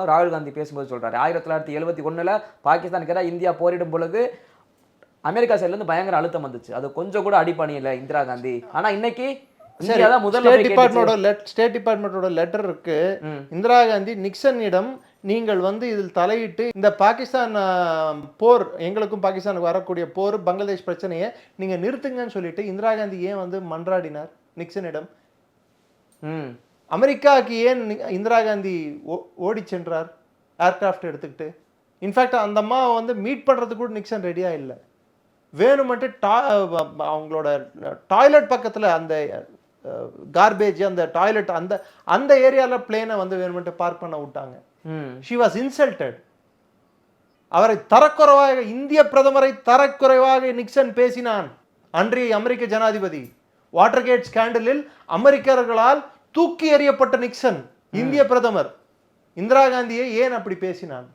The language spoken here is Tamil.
ராகுல் காந்தி பேசும்போது சொல்றாரு 1971 பாகிஸ்தானுக்கு எதிராக இந்தியா போரிடும் பொழுது அமெரிக்கா சைடுல இருந்து பயங்கர அழுத்தம் வந்துச்சு. அது கொஞ்சம் கூட அடிபணியல இந்திரா காந்தி. ஆனா இன்னைக்கு இந்தியா தான் முதல்ல ஸ்டேட் டிபார்ட்மெண்டோட லெட்டர் இருக்கு. இந்திரா காந்தி நிக்சனிடம் நீங்கள் இதில் தலையிட்டு இந்த பாகிஸ்தான் போர், எங்களுக்கும் பாகிஸ்தானுக்கு வரக்கூடிய போர், பங்களாதேஷ் பிரச்சனையை நீங்க நிறுத்துங்கன்னு சொல்லிட்டு இந்திரா காந்தி ஏன் மன்றாடினார் நிக்சனிடம்? அமெரிக்காவுக்கு ஏன் இந்திரா காந்தி ஓடி சென்றார் ஏர்கிராஃப்ட் எடுத்துக்கிட்டு? இன்ஃபேக்ட் அந்த அம்மா மீட் பண்றதுக்கு கூட நிக்சன் ரெடியா இல்லை. வேணுமென்ட்டு அவங்களோட டாய்லெட் பக்கத்துல அந்த கார்பேஜ், அந்த டாய்லெட், அந்த ஏரியால பிளேனை வேணுமென்ட்டு பார்க் பண்ண விட்டாங்க. She was insulted. அவரை தரக்குறைவாக, இந்திய பிரதமரை தரக்குறைவாக நிக்சன் பேசினான். அன்றைய அமெரிக்க ஜனாதிபதி வாட்டர்கேட் ஸ்கேண்டலில் அமெரிக்கர்களால் தூக்கி எறியப்பட்ட நிக்சன், இந்திய பிரதமர் இந்திரா காந்தியை ஏன் அப்படி பேசினான்?